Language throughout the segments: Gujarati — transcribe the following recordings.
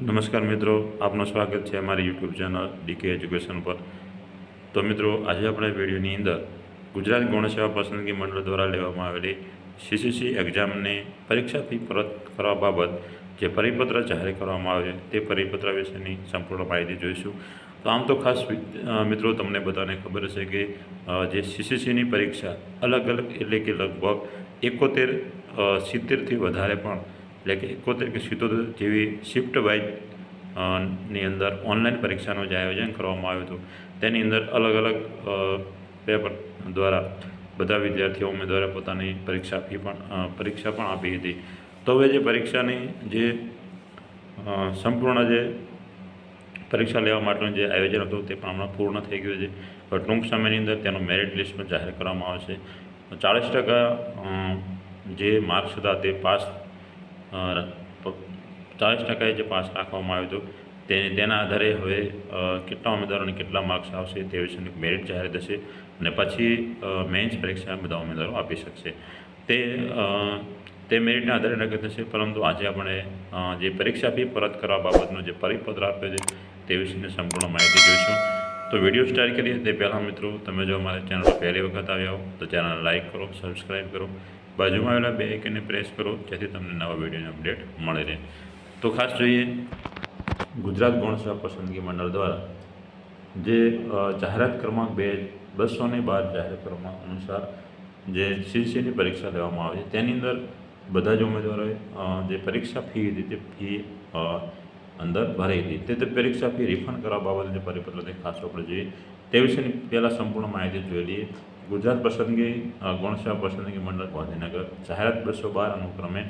નમસ્કાર મિત્રો, આપનું સ્વાગત છે અમારી યુટ્યુબ ચેનલ ડીકે એજ્યુકેશન પર। તો મિત્રો, આજે આપણે વિડીયોની અંદર ગુજરાત ગૌણ સેવા પસંદગી મંડળ દ્વારા લેવામાં આવેલી સીસીસી એક્ઝામની પરીક્ષા ફી પરત કરવા બાબત જે પરિપત્ર જાહેર કરવામાં આવે તે પરિપત્ર વિશેની સંપૂર્ણ માહિતી જોઈશું। તો આમ તો ખાસ મિત્રો તમને બધાને ખબર હશે કે જે સીસીસીની પરીક્ષા અલગ અલગ એટલે કે લગભગ 70થી વધારે પણ એટલે કે 71 કે 77 જેવી શિફ્ટ વાઇઝ ની અંદર ઓનલાઈન પરીક્ષાનું જે આયોજન કરવામાં આવ્યું હતું તેની અંદર અલગ અલગ પેપર દ્વારા બધા વિદ્યાર્થીઓ ઉમેદવારે પોતાની પરીક્ષા પણ આપી હતી। તો હવે જે પરીક્ષાની જે સંપૂર્ણ જે પરીક્ષા લેવા માટેનું જે આયોજન હતું તે પણ હમણાં પૂર્ણ થઈ ગયું છે। પણ ટૂંક સમયની અંદર તેનું મેરિટ લિસ્ટ પણ જાહેર કરવામાં આવશે। 40% જે માર્ક્સ હતા તે પાસ 40% જે પાસ રાખવામાં આવ્યું હતું તેના આધારે હવે કેટલા ઉમેદવારોને કેટલા માર્ક્સ આવશે તે વિશેનું મેરિટ જાહેર થશે અને પછી મેઇન્સ પરીક્ષા બધા ઉમેદવારો આપી શકશે। તે મેરિટના આધારે નક્કી થશે। પરંતુ આજે આપણે જે પરીક્ષા ફી પરત કરવા બાબતનો જે પરિપત્ર આપ્યો છે તે વિશેની સંપૂર્ણ માહિતી જોઈશું। તો વિડીયો સ્ટાર્ટ કરીએ તે પહેલાં મિત્રો, તમે જો અમારી ચેનલ પર પહેલી વખત આવ્યા હો તો ચેનલ લાઇક કરો, સબસ્ક્રાઈબ કરો, બાજુમાં આવેલા બે આઇકનને પ્રેસ કરો જેથી તમને નવા વિડીયોની અપડેટ મળી રહે। તો ખાસ જોઈએ, ગુજરાત ગૌણ સેવા પસંદગી મંડળ દ્વારા જે જાહેરાત ક્રમાંક 212 જાહેર ક્રમાંક અનુસાર જે સીસીની પરીક્ષા લેવામાં આવે છે તેની અંદર બધા જ ઉમેદવારોએ જે પરીક્ષા ફી હતી તે ફી અંદર ભરી હતી તે પરીક્ષા ફી રિફંડ કરવા બાબતે જે પરિપત્ર તે ખાસ આપણે જોઈએ તે વિશેની પહેલાં સંપૂર્ણ માહિતી જોઈ લઈએ। ગુજરાત ગૌણ સેવા પસંદગી મંડળ ગાંધીનગર જાહેરાત 212 અનુક્રમે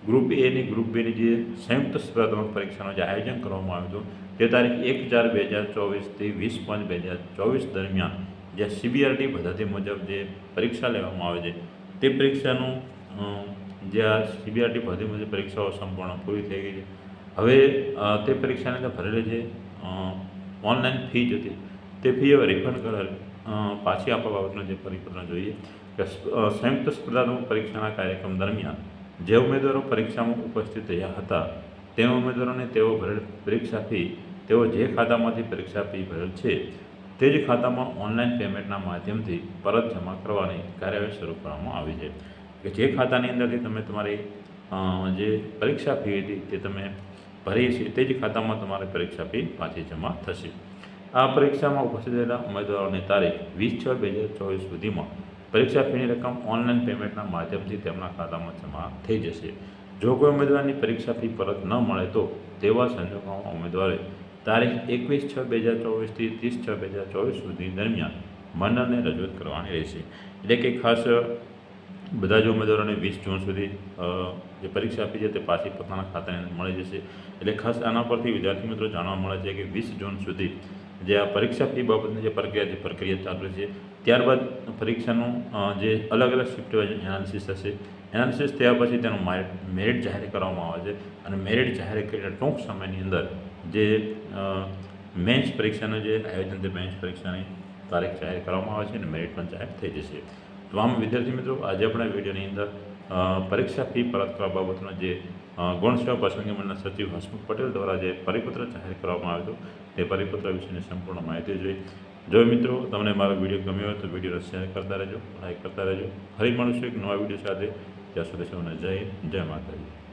ગ્રુપ એની ગ્રુપ બીની જે સંયુક્ત સ્પર્ધાત્મક પરીક્ષાનું જે આયોજન કરવામાં આવ્યું હતું તે તારીખ 1/4/2024થી 20/5/2024 દરમિયાન જે સીબીઆરટી પદ્ધતિ મુજબ જે પરીક્ષા લેવામાં આવે છે તે પરીક્ષાનું જે આ સીબીઆરટી પદ્ધતિ મુજબ પરીક્ષાઓ સંપૂર્ણ પૂરી થઈ ગઈ છે। હવે તે પરીક્ષાની અંદર ભરેલી જે ઓનલાઈન ફી હતી તે ફી હવે રિફંડ પાછી આપવા બાબતનો જે પરિપત્ર જોઈએ કે સંયુક્ત સ્પર્ધાત્મક પરીક્ષાના કાર્યક્રમ દરમિયાન જે ઉમેદવારો પરીક્ષામાં ઉપસ્થિત રહ્યા હતા તે ઉમેદવારોને તેઓ ભરેલ પરીક્ષા ફી તેઓ જે ખાતામાંથી પરીક્ષા ફી ભરેલ છે તે જ ખાતામાં ઓનલાઈન પેમેન્ટના માધ્યમથી પરત જમા કરવાની કાર્યવાહી શરૂ કરવામાં આવી છે કે જે ખાતાની અંદરથી તમે તમારી જે પરીક્ષા ફી હતી તે તમે ભરી છે તે જ ખાતામાં તમારી પરીક્ષા ફી પાછી જમા થશે। આ પરીક્ષામાં ઉપસ્થિત રહેલા ઉમેદવારોની તારીખ 20/6/2024 સુધીમાં પરીક્ષા ફીની રકમ ઓનલાઈન પેમેન્ટના માધ્યમથી તેમના ખાતામાં જમા થઈ જશે। જો કોઈ ઉમેદવારની પરીક્ષા ફી પરત ન મળે તો તેવા સંજોગોમાં ઉમેદવારે તારીખ 21/6/2024થી 30/6/2024 સુધી દરમિયાન મંડળને રજૂઆત કરવાની રહેશે। એટલે કે ખાસ બધા જ ઉમેદવારોને 20 જૂન સુધી જે પરીક્ષા ફી છે તે પાછી પોતાના ખાતાની અંદર મળી જશે। એટલે ખાસ આના પરથી વિદ્યાર્થી મિત્રો જાણવા મળે છે કે 20 જૂન સુધી જે આ પરીક્ષા ફી બાબતની જે પ્રક્રિયા ચાલુ છે, ત્યારબાદ પરીક્ષાનું જે અલગ અલગ શિફ્ટ વાઇઝ એનાલિસિસ થશે। એનાલિસિસ થયા પછી તેનું મેરિટ જાહેર કરવામાં આવે છે અને મેરિટ જાહેર કરીને ટૂંક સમયની અંદર જે મેન્સ પરીક્ષાનું જે આયોજન છે મેન્સ પરીક્ષાની તારીખ જાહેર કરવામાં આવે છે અને મેરિટ પણ જાહેર થઈ જશે। તો આમ વિદ્યાર્થી મિત્રો, આજે આપણા વિડીયોની અંદર પરીક્ષા ફી પરત કરવા બાબતનો જે ગૌણ સેવા પસંદગી મંડળના સચિવ હસમુખ પટેલ દ્વારા જે પરિપત્ર જાહેર કરવામાં આવ્યો હતો તે પરિપત્ર વિશેની સંપૂર્ણ માહિતી જોઈ। જો મિત્રો તમને મારો વિડીયો ગમ્યો હોય તો વિડીયોને શેર કરતા રહેજો, લાઈક કરતા રહેજો। ફરી મળીશું એક નવા વિડીયો સાથે। ત્યાં સુધી સૌને જય માતાજી।